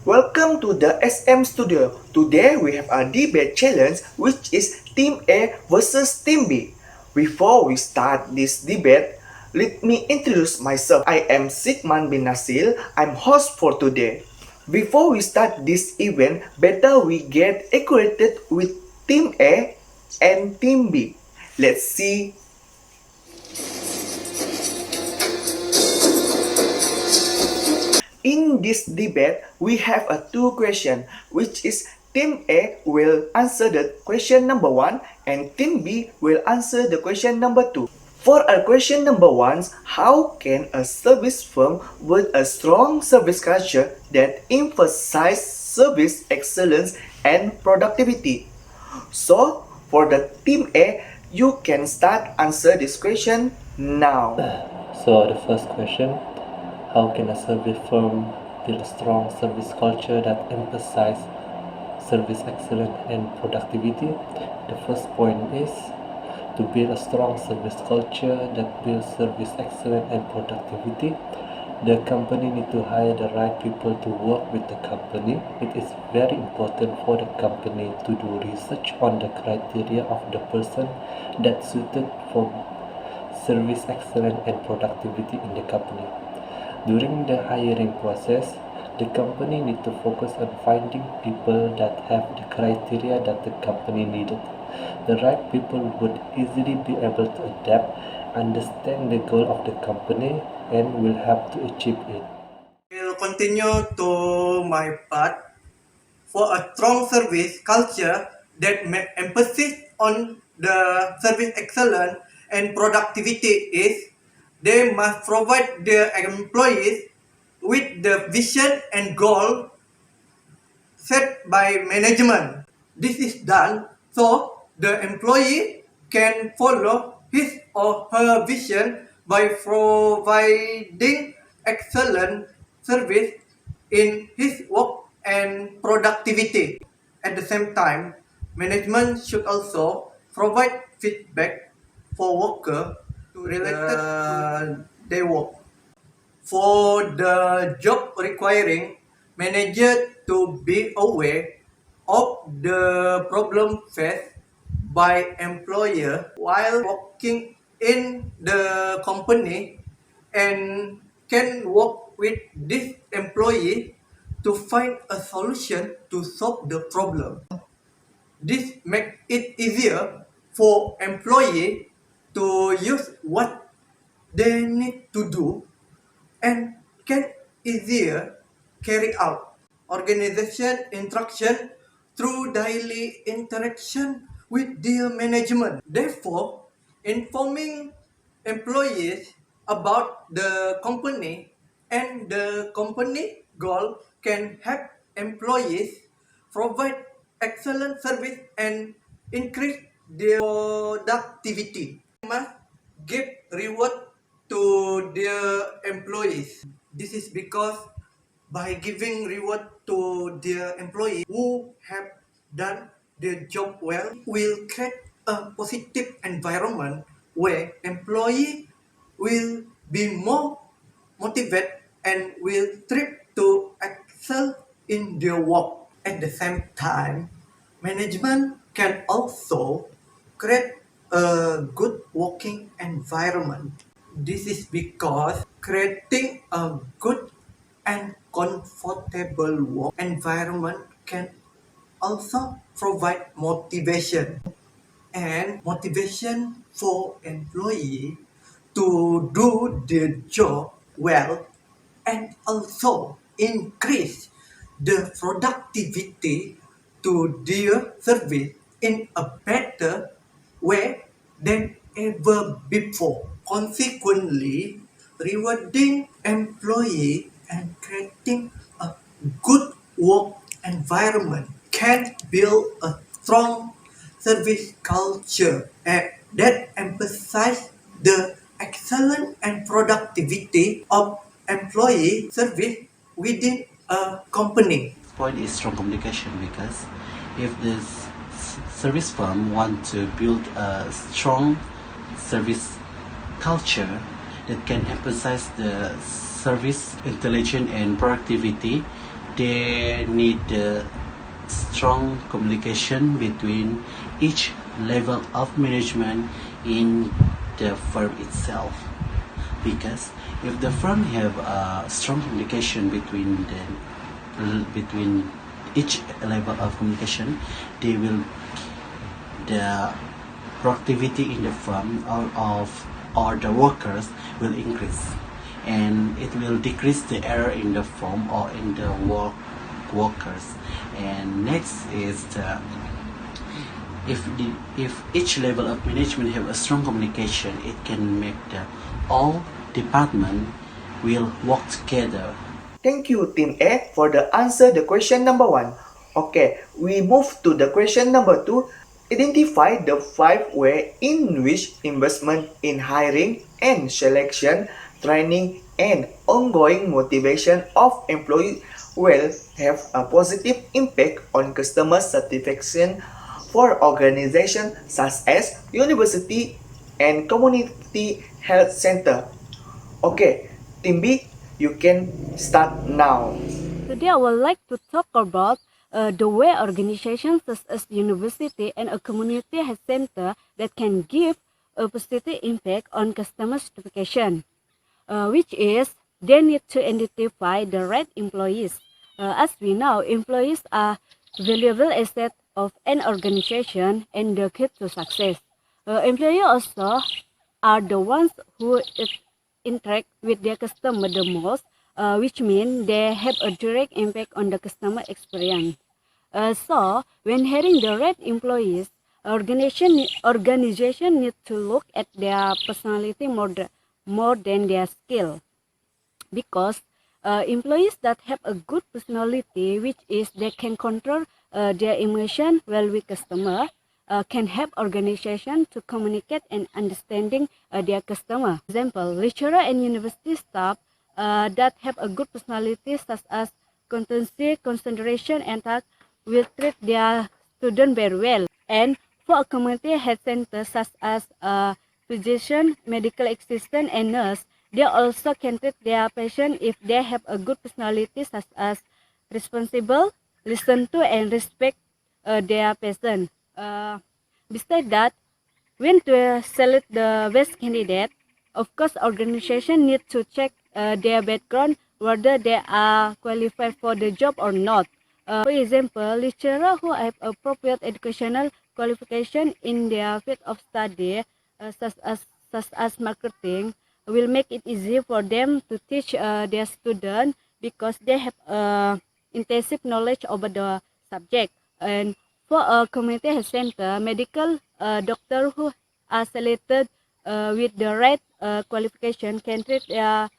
Welcome to the SM studio. Today we have a debate challenge which is Team A versus Team B. Before we start this debate, let me introduce myself. I am Sigman bin Nasil. I'm host for today. Before we start this event, better we get acquainted with Team A and Team B. Let's see. In this debate, we have a two question, which is Team A will answer the question number one and Team B will answer the question number two. For our question number one, how can a service firm with a strong service culture that emphasizes service excellence and productivity? So, for the Team A, you can start answer this question now. So the first question, how can a service firm build a strong service culture that emphasizes service excellence and productivity? The first point is to build a strong service culture that builds service excellence and productivity. The company need to hire the right people to work with the company. It is very important for the company to do research on the criteria of the person that suited for service excellence and productivity in the company. During the hiring process, the company need to focus on finding people that have the criteria that the company needed. The right people would easily be able to adapt, understand the goal of the company, and will help to achieve it. Will continue to my part for a strong service culture that emphasis on the service excellence and productivity is they must provide their employees with the vision and goal set by management. This is done so the employee can follow his or her vision by providing excellent service in his work and productivity. At the same time, management should also provide feedback for worker to related to their work. For the job requiring manager to be aware of the problem faced by employer while working in the company and can work with this employee to find a solution to solve the problem. This makes it easier for employee to use what they need to do and can easier carry out organization instruction through daily interaction with their management. Therefore, informing employees about the company and the company goal can help employees provide excellent service and increase their productivity. Must give reward to their employees. This is because by giving reward to their employees who have done their job well will create a positive environment where employee will be more motivated and will strive to excel in their work. At the same time, management can also create a good working environment. This is because creating a good and comfortable work environment can also provide motivation and motivation for employee to do their job well and also increase the productivity to their service in a better way than ever before. Consequently, rewarding employee and creating a good work environment can build a strong service culture that emphasizes the excellence and productivity of employee service within a company. Point is strong communication because if this service firm want to build a strong service culture that can emphasize the service intelligence and productivity, they need strong communication between each level of management in the firm itself. Because if the firm have a strong communication between each level of communication, they will the productivity in the firm or the workers will increase, and it will decrease the error in the firm or in the workers. And next is if each level of management have a strong communication, it can make the all department will work together. Thank you, Team A, for the answer the question number 1. Okay, we move to the question number 2. Identify the 5 ways in which investment in hiring and selection, training, and ongoing motivation of employees will have a positive impact on customer satisfaction for organizations such as university and community health center. Okay, Team B, you can start now. Today I would like to talk about the way organizations such as university and a community health center that can give a positive impact on customer satisfaction, which is they need to identify the right employees. As we know, employees are valuable asset of an organization and the key to success. Employees also are the ones who interact with their customer the most, which means they have a direct impact on the customer experience. So, when hiring the right employees, organization need to look at their personality more than their skill, because employees that have a good personality, which is they can control their emotion well with customer, can help organization to communicate and understanding their customer. Example, lecturer and university staff that have a good personality such as constancy, concentration, and tact will treat their student very well. And for a community health center such as physician, medical assistant, and nurse, they also can treat their patient if they have a good personality such as responsible, listen to, and respect their patient. Besides that, when to select the best candidate, of course, organization need to check their background, whether they are qualified for the job or not. For example, lecturers who have appropriate educational qualification in their field of study, such as marketing, will make it easy for them to teach their students because they have intensive knowledge about the subject. And for a community health center, medical doctor who are selected with the right qualification can treat their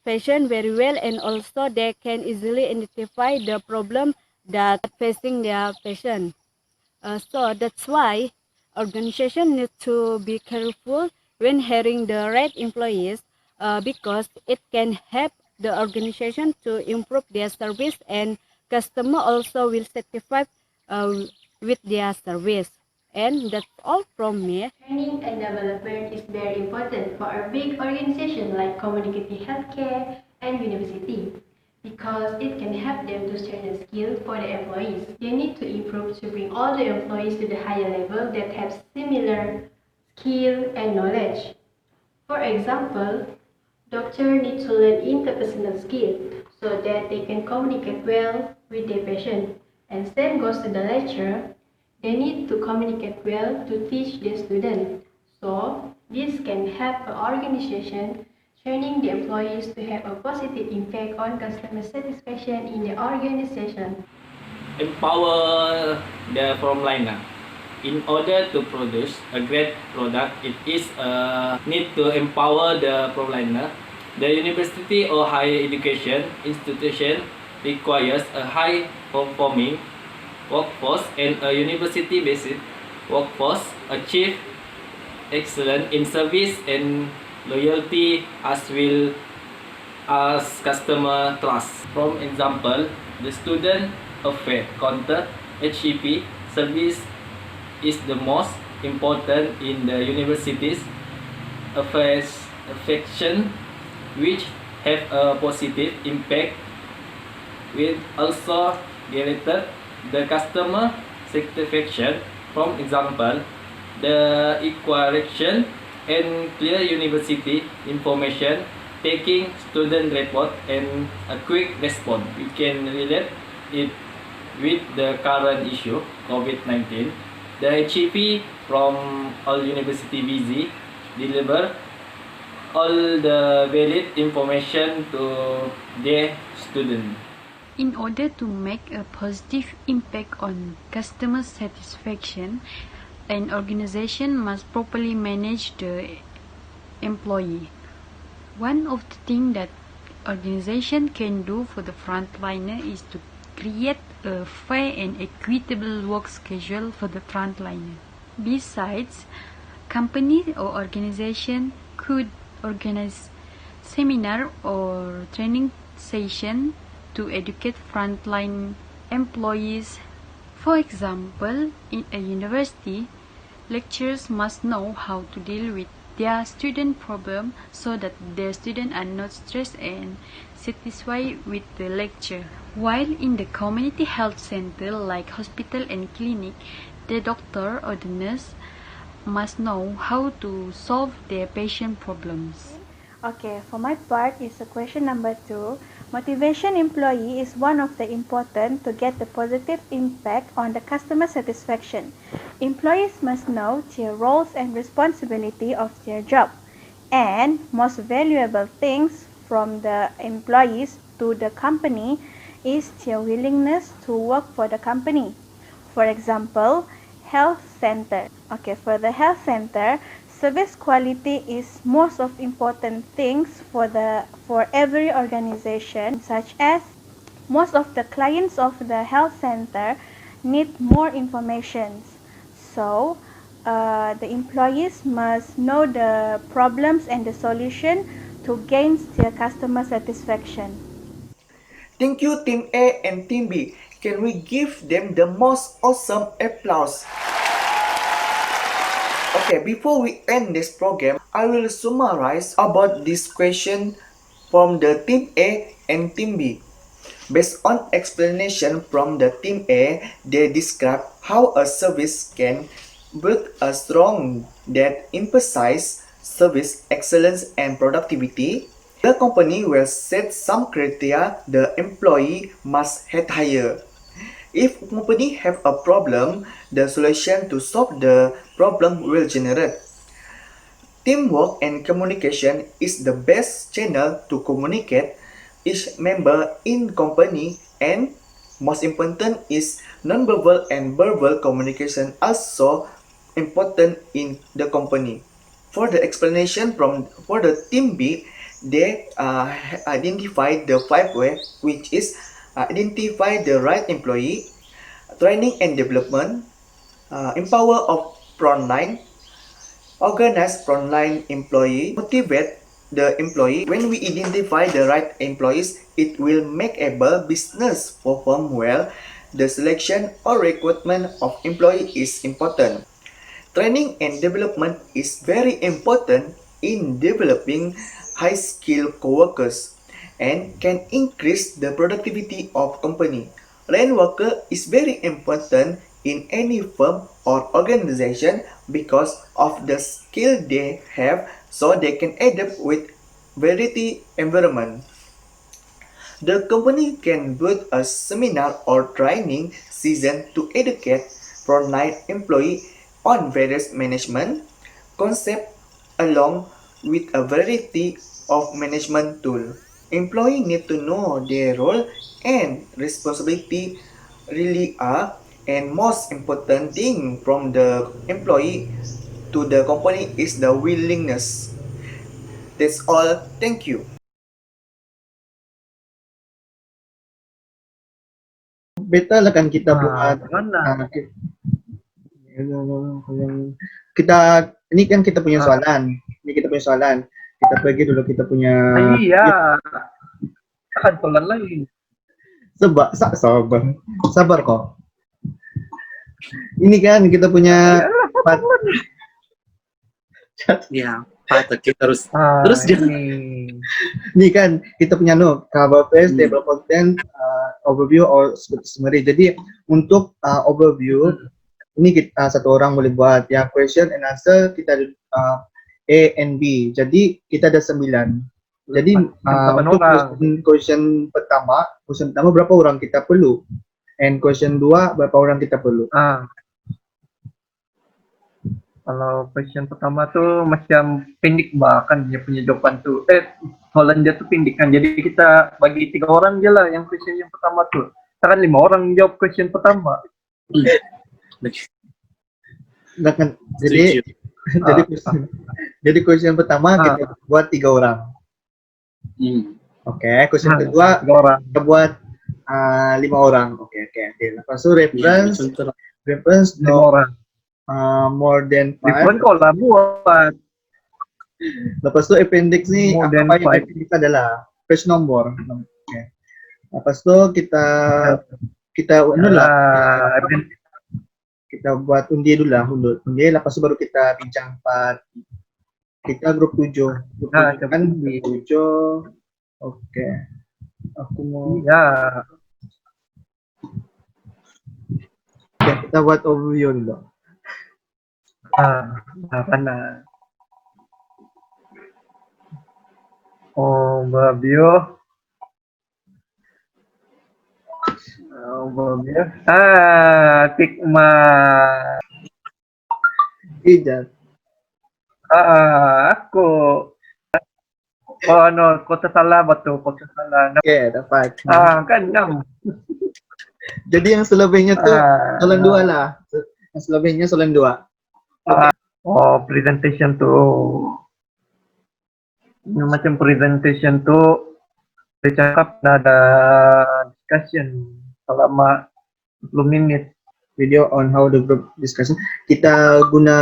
patient very well, and also they can easily identify the problem that facing their patient. So that's why organization need to be careful when hiring the right employees, because it can help the organization to improve their service, and customer also will satisfied with their service. And that's all from me. Training and development is very important for a big organization like community healthcare and university, because it can help them to strengthen skills for the employees. They need to improve to bring all the employees to the higher level that have similar skill and knowledge. For example, doctors need to learn interpersonal skills so that they can communicate well with their patient. And same goes to the lecturer. They need to communicate well to teach their students. So this can help an organization training the employees to have a positive impact on customer satisfaction in the organization. Empower the frontliner. In order to produce a great product, it is need to empower the frontliner. The university or higher education institution requires a high-performing workforce, and a university-based workforce achieve excellence in service and loyalty as well as customer trust. From example, the student affair counter HCP service is the most important in the university's affection, which have a positive impact will also related the customer satisfaction. For example, the equation and clear university information, taking student report and a quick response. We can relate it with the current issue, COVID-19. The HEP from all university busy deliver all the valid information to their student. In order to make a positive impact on customer satisfaction, an organization must properly manage the employee. One of the things that organization can do for the frontliner is to create a fair and equitable work schedule for the frontliner. Besides, company or organization could organize seminar or training session to educate frontline employees. For example, in a university, lecturers must know how to deal with their student problem so that their students are not stressed and satisfied with the lecture. While in the community health center like hospital and clinic, the doctor or the nurse must know how to solve their patient problems. Okay, for my part is a question number 2. Motivation employee is one of the important to get the positive impact on the customer satisfaction. Employees must know their roles and responsibility of their job. And most valuable things from the employees to the company is their willingness to work for the company. For example, health center. Okay, for the health center, service quality is most of important things for every organization, such as most of the clients of the health center need more information. So the employees must know the problems and the solution to gain their customer satisfaction. Thank you, Team A and Team B. Can we give them the most awesome applause? Okay, before we end this program, I will summarize about this question from the Team A and Team B. Based on explanation from the Team A, they describe how a service can build a strong that emphasize service excellence and productivity. The company will set some criteria the employee must adhere. If company have a problem, the solution to solve the problem will generate. Teamwork and communication is the best channel to communicate each member in company, and most important is non-verbal and verbal communication also important in the company. For the explanation for the team B, they identify the 5 way, which is identify the right employee, training and development, empower of frontline, organize frontline employee, motivate the employee. When we identify the right employees, it will make able business perform well. The selection or recruitment of employee is important. Training and development is very important in developing high-skilled co-workers and can increase the productivity of company. Lane worker is very important in any firm or organization because of the skill they have, so they can adapt with variety environment. The company can build a seminar or training season to educate frontline employee on various management concepts along with a variety of management tools. Employees need to know their role and responsibility really are, and most important thing from the employee to the company is the willingness. That's all. Thank you. Better lah kan kita buat yang kita ini kan kita punya soalan. Ini kita punya soalan. Kita pergi dulu kita punya Iya, akan pelan lagi. sabar. Sabar kok. Ini kan kita punya Ya, patut kita terus jangan Nih kan kita punya cover page, table content, overview or summary. Jadi untuk overview ini kita satu orang boleh buat. Yang question and answer kita ada A and B. Jadi kita ada 9. Jadi untuk question pertama berapa orang kita perlu? And question 2 berapa orang kita perlu? Kalau question pertama tuh macam pendek bahkan dia punya jawaban tuh. Soalan dia tuh pendek kan. Jadi kita bagi 3 orang aja lah yang question yang pertama tuh. Kan 5 orang jawab question pertama. Nah, kan, jadi question pertama kita buat 3 orang. Oke, question kedua kita buat 5 orang. Oke. Lepas itu reference 5 orang. More than 5. Reference kok lah buat. Lepas itu appendix nih apa yang appendix adalah page number. Oke. Lepas itu kita buat undi dulu lah, undi. Lepas itu baru kita bincang part. Kita grup 7. Kan 7. Oke. Aku mau kita buat overview dulu. Mana? Overview. Tikma. Tidak. Aku. Oh no, kota salah betul, kota salah. Oke, dapat. Kan 6. Jadi yang selebihnya tuh soalan 2 lah. Yang selebihnya soalan 2. Presentation tuh. Macam presentation tuh cakap ada discussion selama 10 menit. Video on how the group discussion. Kita guna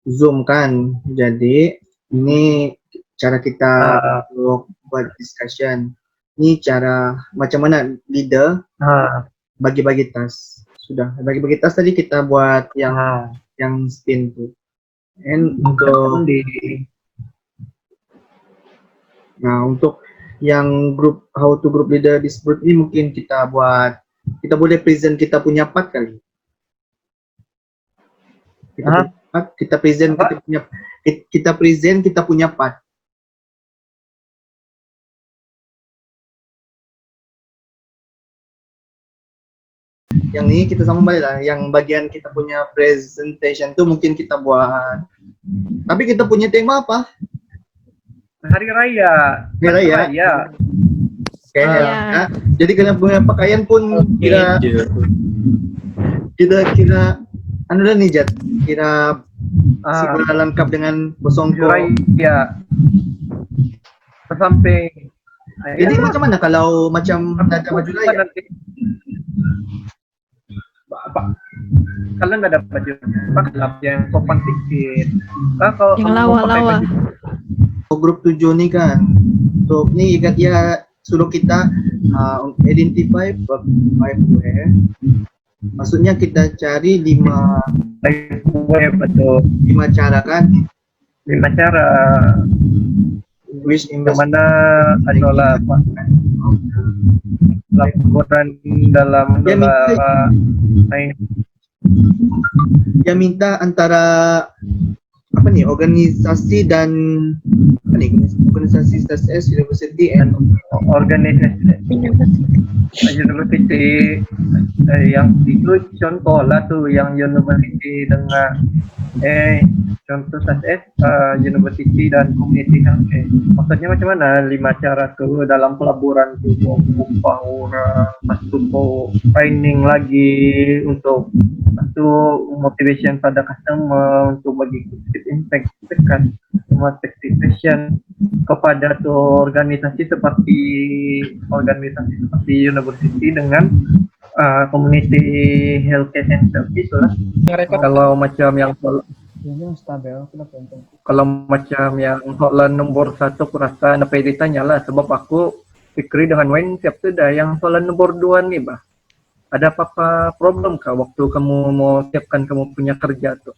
Zoom kan. Jadi ini cara kita untuk buat discussion. Ini cara macam mana leader bagi-bagi task. Sudah bagi-bagi task tadi kita buat yang spin tuh. And untuk yang grup how to group leader this group ini mungkin kita boleh present kita punya part kali. Kita present kita punya part. Yang ini kita sama balik lah. Yang bagian kita punya presentation tuh mungkin kita buat. Tapi kita punya tema apa? Hari Raya. Hari Raya. Oke. Jadi kena punya pakaian pun kira anu dah nih Jat. Kira lengkap dengan bosongko. Raya. Sampai. Jadi macam mana kalau macam ada baju raya? Kalau nggak ada baju, pakai yang sopan sedikit. Kalau yang lawa-lawa. Grup 7 nih kan, untuk nih dia suruh kita identify 5 way. Maksudnya kita cari 5 way, betul. 5 cara kan? 5 cara. Which mana adalah laporan dalam dia minta antara apa nih organisasi dan apa nih organisasi STS university and organisasi university yang itu contoh lah tuh yang university dengan contoh STS university dan community healthcare. Maksudnya macam mana 5 cara tuh dalam pelaburan tuh upah orang, satu training lagi untuk satu motivation pada customer untuk bagi positive impact tekan semua participation kepada tuh organisasi seperti university dengan community healthcare center gitu lah. Kalau macam yang soalan nomor 1 aku rasa dapat ditanya lah sebab aku pikir dengan Wayne siap sudah yang soalan nomor 2 nih bah. Ada apa-apa problem kah waktu kamu mau siapkan kamu punya kerja tuh?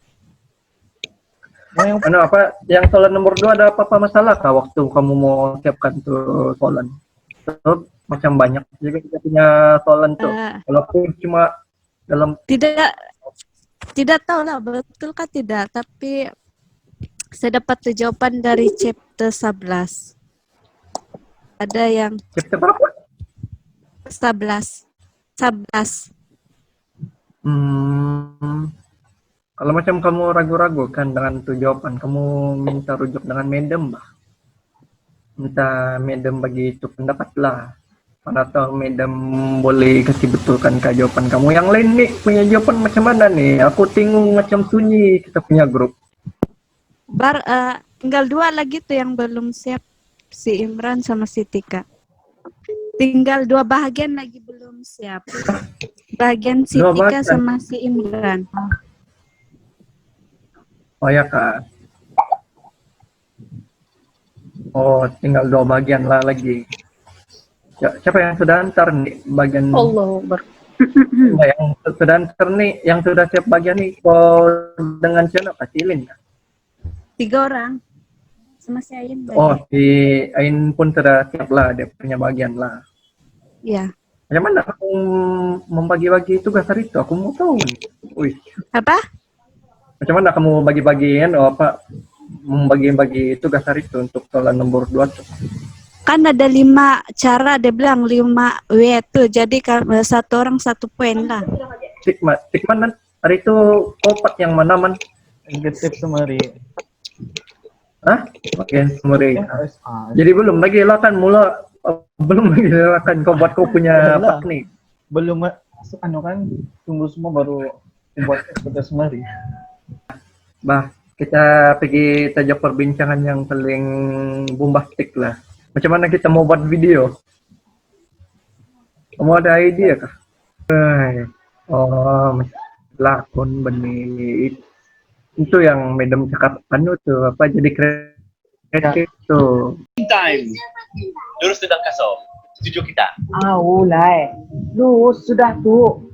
Oh, yang apa? Yang soalan nomor 2 ada apa-apa masalah kah waktu kamu mau siapkan tuh soalan? Tuh, macam banyak juga kita punya soalan tuh. Walaupun cuma dalam Tidak tahu lah betul kan tidak, tapi saya dapat jawaban dari chapter 11. Ada yang chapter berapa? 11. 11. Kalau macam kamu ragu-ragu kan dengan tuh jawaban, kamu minta rujuk dengan madam bah. Minta madam bagi itu pendapat lah. Atau madam boleh kasih betulkan ke jawaban kamu. Yang lain nih punya jawaban macam mana nih? Aku tengok macam sunyi kita punya grup. Tinggal 2 lagi tuh yang belum siap, si Imran sama si Tika. Tinggal 2 bagian lagi belum siap. Bagian si 2 Tika bagian. sama si Imran. Oh ya kak. Oh tinggal 2 bagian lah lagi. Siapa yang sudah antar nih bagian? Allah Nah, yang sudah antar nih, yang sudah siap bagian nih, kau dengan siapa? Silin kan? 3 orang. Sama si Ain lagi. Oh, si Ain pun sudah siap lah, dia punya bagian lah. Iya. Macam mana kamu membagi-bagi tugas hari itu? Aku mau tahu nih. Wih. Apa? Macam mana kamu bagi-bagiin membagi-bagi tugas hari itu untuk soalan nomor 2 tuh? Kan ada 5 cara, dia bilang 5 W tuh. Jadi satu orang 1 poin lah. Tikman hari itu kopat yang mana man? Negatif summary. Hah? Bagian summary. Jadi belum lagi lah kan belum lagi lah kan kau buat kau punya part nih. Belum kan tunggu semua baru buat negatif summary. Bah, kita pergi tajak perbincangan yang paling bombastik lah. Macam mana kita mau buat video? Kamu ada ide kah? Oh, lakon benih. Itu yang madam cakap anu tuh apa jadi kreatif tuh. Time. Lurus sedang kasau. Setuju kita? Ulai. Lu sudah tuh.